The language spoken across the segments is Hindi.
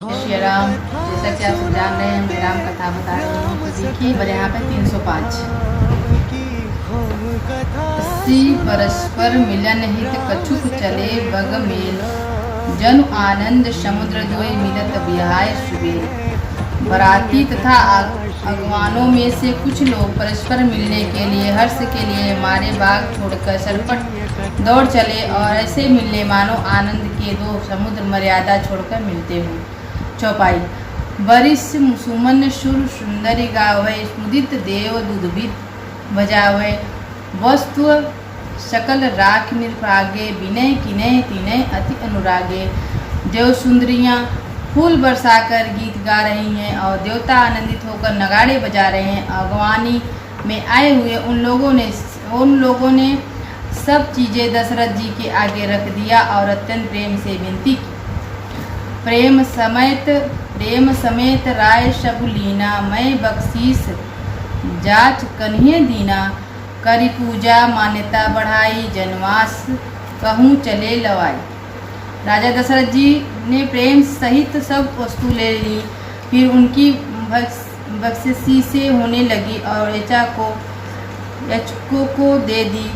श्री राम। जैसा कि आप सब जान रहे हैं, मैं राम कथा बता रही हूँ। तो देखिए मेरे यहाँ पे 305 अस्सी परस्पर मिलन हित कछुक चले बग मेल, जन आनंद समुद्र जोई मिलत बिहाय सुबेल। बराती तथा अगवानों में से कुछ लोग परस्पर मिलने के लिए हर्ष के लिए मारे बाग छोड़कर सरपट दौड़ चले और ऐसे मिलने मानो आनंद के दो समुद्र मर्यादा छोड़कर मिलते हों। चौपाई। बरिस सुमन सुर सुंदरी गावे, मुदित देव दुधबित बजावे। वस्तु सकल राख निरपागे, विनय किनय तिनय अति अनुरागे। देव सुंदरियाँ फूल बरसाकर गीत गा रही हैं और देवता आनंदित होकर नगाड़े बजा रहे हैं। अगवानी में आए हुए उन लोगों ने सब चीज़ें दशरथ जी के आगे रख दिया और अत्यंत प्रेम से विनती की। प्रेम समेत राय शबुलीना, मैं बख्शीस जाच कन्हे दीना। करी पूजा मान्यता बढ़ाई, जनवास कहूँ चले लवाई। राजा दशरथ जी ने प्रेम सहित सब वस्तु ले ली, फिर उनकी बख्शीशें होने लगी और याचकों को दे दी।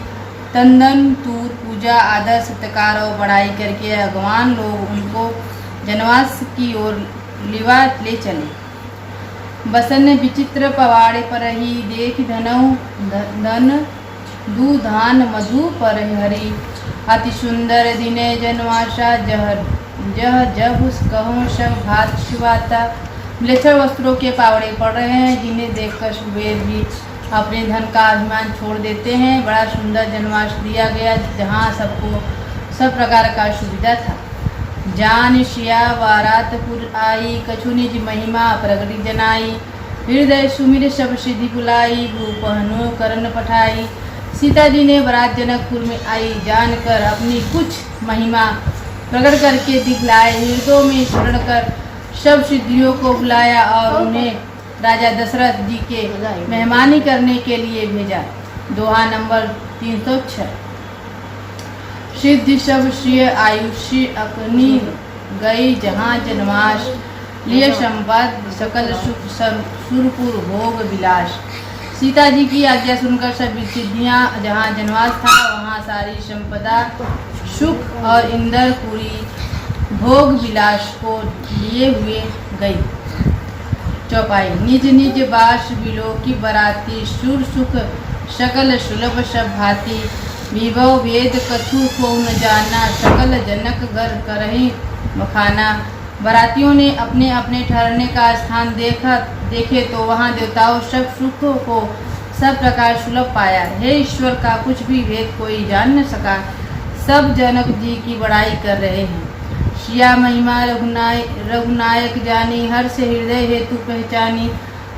तंदन तूर पूजा आदर सत्कार और बढ़ाई करके अगवान लोग उनको जनवास की ओर लिवा ले चले। बसन विचित्र पवाड़े पर ही देख धन दूधान मधु पर हरी। अति सुंदर दिने जनवासा जह जब कहूँ सब भात शिवाता। विलक्षण वस्त्रों के पावड़े पड़ रहे हैं, जिन्हें देखकर सुबेर भी अपने धन का अभिमान छोड़ देते हैं। बड़ा सुंदर जनवास दिया गया, जहाँ सबको सब प्रकार का सुविधा था। जान शिया वारातपुर आई, कछु निज महिमा प्रगति जनाई। हृदय सुमिर सब सिद्धि बुलाई, भूपहनु करण पठाई। सीता जी ने बारात जनकपुर में आई, जानकर अपनी कुछ महिमा प्रकट करके दिखलाए। हृदयों में स्मरण कर सब सिद्धियों को बुलाया और उन्हें राजा दशरथ जी के मेहमानी करने के लिए भेजा। दोहा नंबर 306। सिद्धि सब श्रिय आयुष्य अपनी गई, जहाँ जनवास लिए संपद सकल सुख सुरपुर भोग विलास। सीता जी की आज्ञा सुनकर सभी सिद्धियाँ जहाँ जनवास था वहाँ सारी संपदा सुख और इंद्रपुरी भोग विलास को लिए हुए गई। चौपाई। निज निज बास बिलो की बराती, सुर सुख सकल सुलभ सब भांति। विभव वेद कछु को न जाना, सकल जनक घर करहि बखाना। बरातियों ने अपने अपने ठहरने का स्थान देखे तो वहाँ देवताओं सब सुखों को सब प्रकार सुलभ पाया। हे ईश्वर का कुछ भी भेद कोई जान न सका, सब जनक जी की बड़ाई कर रहे हैं। शिया महिमा रघुनायक जानी, हर से हृदय हेतु पहचानी।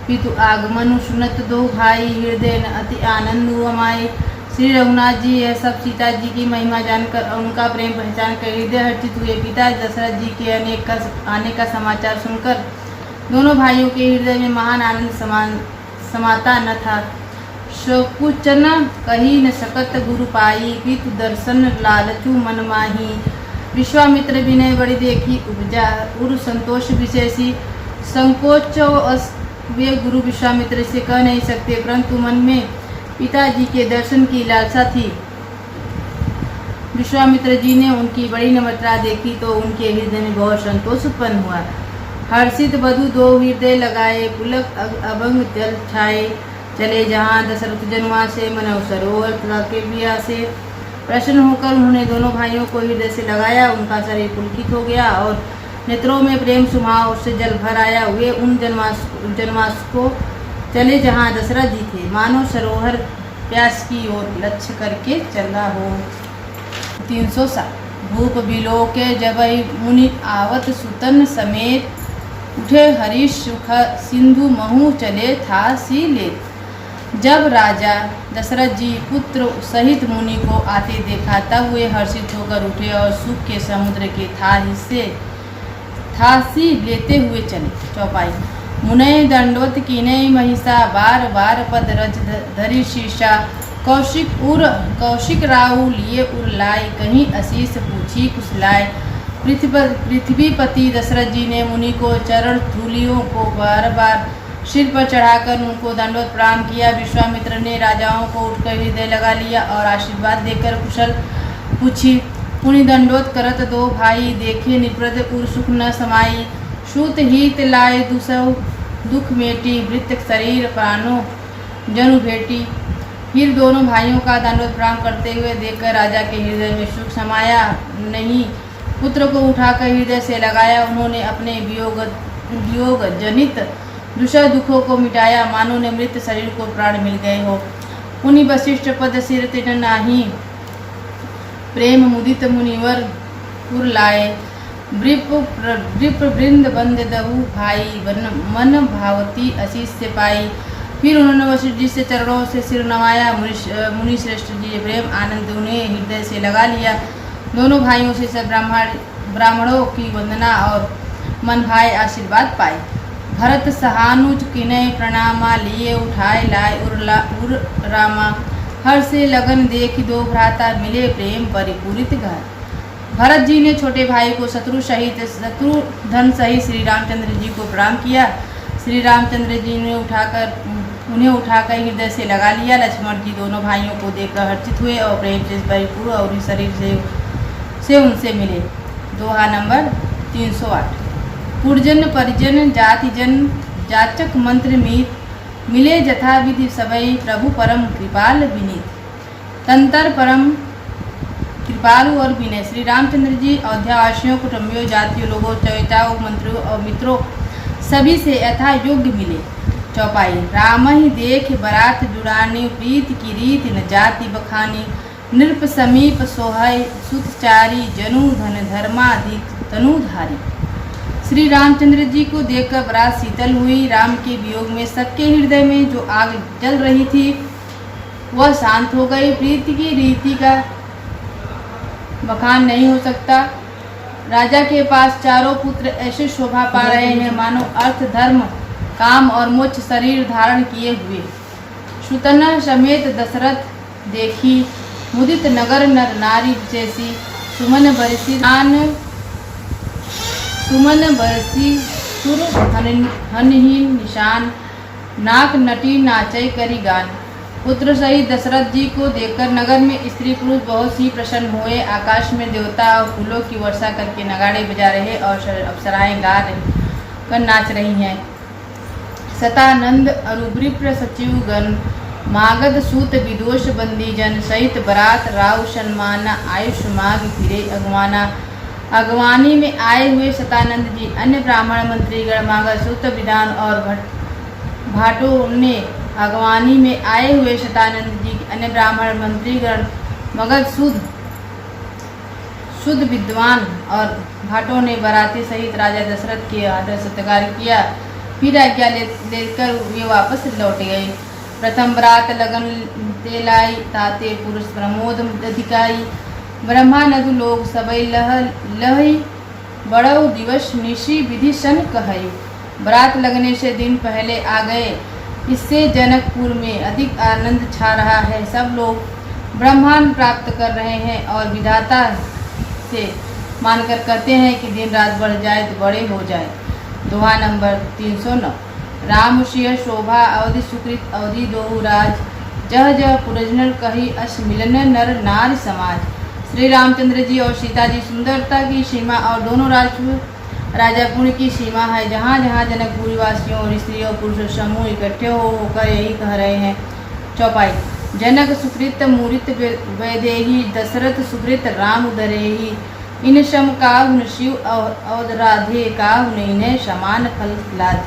पितु आगमनु सुनत दो भाई, हृदय न अति आनंद अमाई। श्री रघुनाथ जी यह सब सीता जी की महिमा जानकर और उनका प्रेम पहचान कर हृदय हर्षित हुए। पिता दशरथ जी के आने का समाचार सुनकर दोनों भाइयों के हृदय में महान आनंद समाता न था। कुछ न कही न सकत गुरु पाई, पितु दर्शन लालचू मन माही। विश्वामित्र विनय बड़ी देखी उपजा, उर संतोष विशेषी। संकोच वे गुरु विश्वामित्र से कह नहीं सकते, परंतु मन में पिताजी के दर्शन की लालसा थी। विश्वामित्र जी ने उनकी बड़ी नम्रता देखी तो उनके हृदय में बहुत संतोष उत्पन्न हुआ। हर्षित वधु दो हृदय लगाए, पुलक अभंग जल छाए। चले जहाँ दशरथ जनवास से, मनौ सरोवर के बिया से। प्रसन्न होकर उन्होंने दोनों भाइयों को हृदय से लगाया। उनका शरीर पुलकित हो गया और नेत्रों में प्रेम सुभाव से जल भर आया। वे उन जनवास को चले जहाँ दशरथ जी थे, मानो सरोवर प्यास की ओर लक्ष्य करके चला हो। 307। भूप बिलो के जबई मुनि आवत, सुतन समेत उठे हरीश सुख सिंधु महु चले था सी ले। जब राजा दशरथ जी पुत्र सहित मुनि को आते देखा तब वे हर्षित होकर उठे और सुख के समुद्र के थासी लेते हुए चले। चौपाई। मुनय दंडवत कीनय महिषा, बार बार पद रज धरि शीशा। कौशिक राहु लिए उर लाय, कहीं अशीष पूछी कुशलाय। पृथ्वीपति दशरथ जी ने मुनि को चरण धूलियों को बार बार सिर पर चढ़ाकर उनको दंडवत प्रणाम किया। विश्वामित्र ने राजाओं को उठकर हृदय लगा लिया और आशीर्वाद देकर कुशल पूछी। पुनि दंडवत करत दो भाई देखे निप्रद उर सुख न समाई। सूत हित लाए दुसौ दुख मेटी वृत्त शरीर प्राणो जनु भेटी। फिर दोनों भाइयों का दंडवत प्रणाम करते हुए देखकर राजा के हृदय में सुख समाया नहीं। पुत्र को उठाकर हृदय से लगाया। उन्होंने अपने वियोग जनित दूसरे दुखों को मिटाया, मानो ने मृत शरीर को प्राण मिल गए हो। उन्हीं वशिष्ठ पद सिर तिन नाही प्रेम मुदित मुनिवर पुर लाए। वृप वृंद बंद दहु भाई मन भावती आशीष से पाई। फिर उन्होंने वशिष्ठ जी से चरणों से सिर नवाया। मुनि श्रेष्ठ जी प्रेम आनंद उन्हें हृदय से लगा लिया। दोनों भाइयों से सब ब्राह्मणों की वंदना और मन भाई आशीर्वाद पाए। भरत सहानुज किनय प्रणामा लिए उठाए लाए उर रामा। हर से लगन देख दो भ्राता मिले प्रेम परिपूरित घर। भरत जी ने छोटे भाई को शत्रुघ्न सहित श्री रामचंद्र जी को प्रणाम किया। श्री रामचंद्र जी ने उन्हें उठाकर हृदय से लगा लिया। लक्ष्मण जी दोनों भाइयों को देखकर हर्षित हुए और प्रेम से परिपूर्ण और शरीर से उनसे मिले। दोहा नंबर 308। पुरजन परिजन जातिजन जाचक मंत्र मीत मिले जथा विधि सबई प्रभु परम कृपाल विनीत। तंतर परम कृपालु और विनय। श्री रामचंद्र जी अयोध्यावासियों कुटुंबियों जातियों लोगों चौताओं मंत्रियों और मित्रों सभी से यथा योग्य मिले। चौपाई। राम ही देख बरात जुड़ानी प्रीत की रीत न जाति बखानी। नृप समीप सोहय सुतचारी जनु धन धर्माधिक तनुधारी। श्री रामचंद्र जी को देखकर बरात शीतल हुई। राम के वियोग में सबके हृदय में जो आग जल रही थी वह शांत हो गई। प्रीति की रीति का बखान नहीं हो सकता। राजा के पास चारों पुत्र ऐसे शोभा पा रहे हैं मानो अर्थ धर्म काम और मोक्ष शरीर धारण किए हुए। सुतना समेत दशरथ देखी मुदित नगर नर नारी जैसी। सुमन बरसी सुर हनहीन निशान नाक नटी नाचय करी गान। पुत्र सहित दशरथ जी को देखकर नगर में स्त्री पुरुष बहुत ही प्रसन्न हुए। आकाश में देवता और फूलों की वर्षा करके नगाड़े बजा रहे और अप्सराएं गा कर नाच रही हैं। सतानंद अरुब्रिप्र सचिव गण मागध सूत विदोष बंदी जन सहित बरात राव सन्माना आयुष माग फिरे अगवाना। अगवानी में आए हुए सतानंद जी अन्य ब्राह्मण मंत्रीगण मागध सूत विधान और भाटों ने अगवानी में आए हुए सतानंद जी अन्य ब्राह्मण मंत्रीगण मगध शुद्ध विद्वान और भाटों ने बराती सहित राजा दशरथ के आदर सत्कार किया। फिर आज्ञा लेकर वे वापस लौट गए। प्रथम बरात लगन तेलाई ताते पुरुष प्रमोद अधिकारी। ब्रह्मानंद लोग सबई लहई बड़ऊ दिवस निशी विधि सन कहई। बरात लगने से दिन पहले आ गए। इससे जनकपुर में अधिक आनंद छा रहा है। सब लोग ब्रह्मांड प्राप्त कर रहे हैं और विधाता से मानकर कहते हैं कि दिन रात बढ़ जाए तो बड़े हो जाए। दोहा नंबर 309। राम सिंह शोभा अवधि सुकृत अवधि दोहु राज। जह जह पुरजनर कही अस मिलन नर नारी समाज। श्री रामचंद्र जी और सीता जी सुंदरता की सीमा और दोनों राजा पुण्य की सीमा है। जहाँ जहाँ जनकपुरी वासियों और स्त्रियों और पुरुषों समूह इकट्ठे होकर यही कह रहे हैं। चौपाई। जनक सुकृत मूरित वैदेही दशरथ सुकृत राम उदरेही। इन सम काहुन शिव अवधराधे काहुन इन्हें समान फल लाद।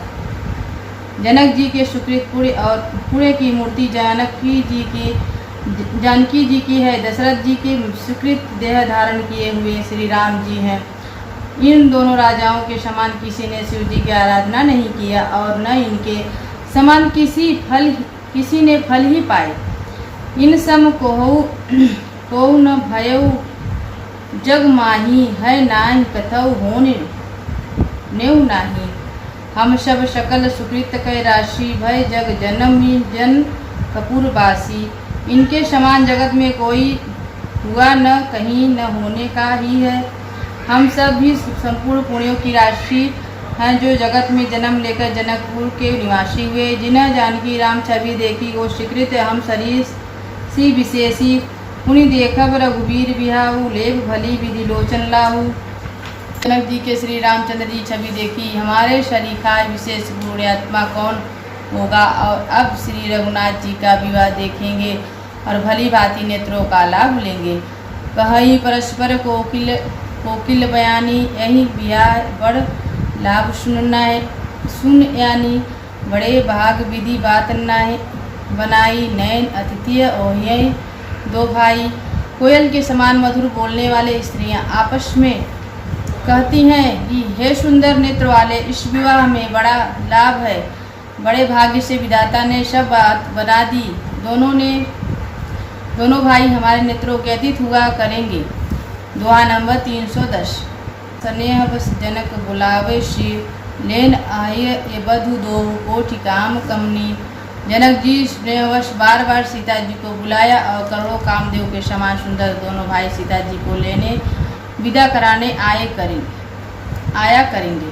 जनक जी के सुकृत पुण्य और पुण्य की मूर्ति जानकी जी की है। दशरथ जी के सुकृत देह धारण किए हुए श्री राम जी हैं। इन दोनों राजाओं के समान किसी ने शिव जी की आराधना नहीं किया और न इनके समान किसी ने फल ही पाए। इन सम को न भयऊ जग माही है नान कथऊ होने नेऊ नाही। हम सब सकल सुकृत कै राशि भय जग जनमी जन कपूरवासी। इनके समान जगत में कोई हुआ न कहीं न होने का ही है। हम सब भी संपूर्ण पुण्यों की राशि हैं, जो जगत में जन्म लेकर जनकपुर के निवासी हुए। जिन्हें जानकी राम छवि देखी वो स्वीकृत हम शरीर सी विशेषी, पुनि देखब रघुवीर बिहाऊ, लेख भली विधि लोचन लाहू। जनक जी के श्री रामचंद्र जी छवि देखी, हमारे शरीखाय विशेष पुण्यात्मा कौन होगा। और अब श्री रघुनाथ जी का विवाह देखेंगे और भली भांति नेत्रों का लाभ लेंगे। कहीं परस्पर कोकिल बयानी, यही बिहार बड़ लाभ सुन यानी, बड़े भाग विधि बात नाय बनाई, नयन अतिथि ओहिए दो भाई। कोयल के समान मधुर बोलने वाले स्त्रियां आपस में कहती हैं कि हे सुंदर नेत्र वाले, इस विवाह में बड़ा लाभ है, बड़े भाग्य से विधाता ने सब बात बना दी। दोनों भाई हमारे नेत्रों के अतीत हुआ करेंगे। दोहा नंबर 310। स्नेह बस जनक बुलावे शिव, लेन आय ये बधु दोहु कोटि काम कमनी। जनक जी स्नेहवश बार बार सीता जी को बुलाया और करोड़ों कामदेव के समान सुंदर दोनों भाई सीता जी को लेने विदा कराने आया करेंगे।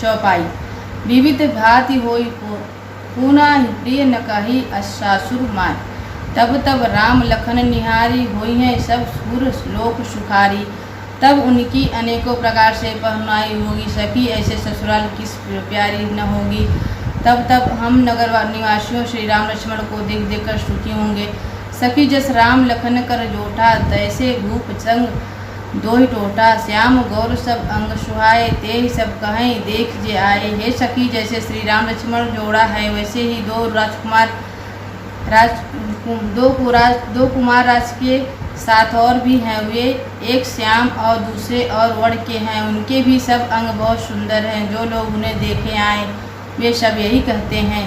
चौपाई। विविध भांति होई पूना प्रिय न कही सासुर माय, तब तब राम लखन निहारी, होई हैं सब सुर लोक सुखारी। तब उनकी अनेकों प्रकार से पहनाई होगी, सखी ऐसे ससुराल किस प्यारी न होगी। तब हम नगर निवासियों श्री राम लक्ष्मण को देख देख कर सुखी होंगे। सखी जस राम लखन कर जोठा, तैसे भूप संग दोहि टोटा। श्याम गौर सब अंग सुहाए, ते ही सब कहें देख जे आए। हे सखी, जैसे श्री राम लक्ष्मण जोड़ा है, वैसे ही दो कुमार राज के साथ और भी हैं। वे एक श्याम और दूसरे और वड़ के हैं। उनके भी सब अंग बहुत सुंदर हैं। जो लोग उन्हें देखे आए वे सब यही कहते हैं।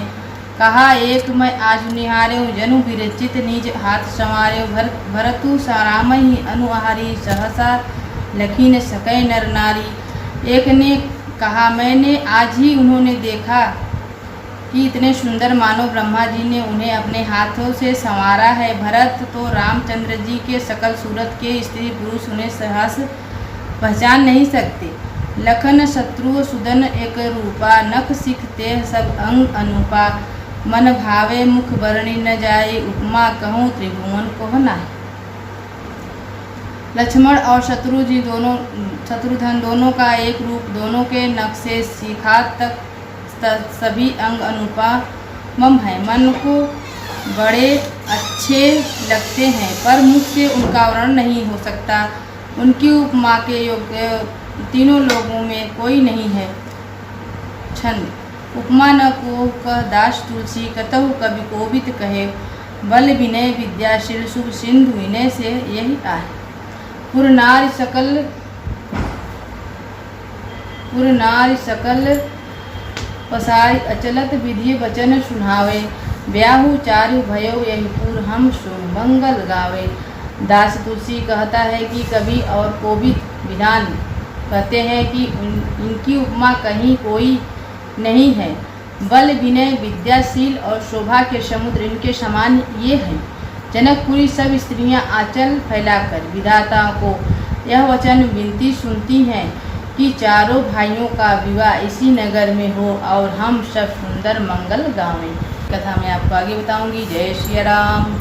कहा एक मैं आज निहारे, जनु विरचित निज हाथ संवारे। भरतु साराम ही अनुहारी, सहसा लखी न सकै नर नारी। एक ने कहा मैंने आज ही उन्होंने देखा कि इतने सुंदर मानो ब्रह्मा जी ने उन्हें अपने हाथों से संवारा है। भरत तो रामचंद्र जी के सकल सूरत के स्त्री पुरुष उन्हें सहस पहचान नहीं सकते। लखन शत्रु सुदन एक रूपा, नख सिख ते सब अंग अनुपा। मन भावे मुख वर्णि न जाए, उपमा कहूँ त्रिभुवन को नाहि। लक्ष्मण और शत्रुघ्न दोनों का एक रूप, दोनों के नख से शिखा तक सभी अंग अनुपम है। मन को बड़े अच्छे लगते हैं, पर मुख से उनका वर्णन नहीं हो सकता। उनकी उपमा के योग्य तीनों लोगों में कोई नहीं है। छंद। उपमा न को कह दास तुलसी, कतहु कवि कोविद कहे। बल विनय विद्याशील शुभ सिंधु, विनय से यही आए। पुर नारी सकल पसारी, अचलत विधि वचन सुनावे। ब्याहु चारु भयो यही पुर, हम सुमंगल गावे। दास तुलसी कहता है कि कवि और कोविद विद्वान कहते हैं कि इनकी उपमा कहीं कोई नहीं है। बल विनय विद्याशील और शोभा के समुद्र इनके समान ये हैं। जनकपुरी सब स्त्रियां आंचल फैलाकर विधाता को यह वचन विनती सुनती हैं कि चारों भाइयों का विवाह इसी नगर में हो और हम सब सुंदर मंगल गावें। कथा मैं आपको आगे बताऊंगी। जय श्री राम।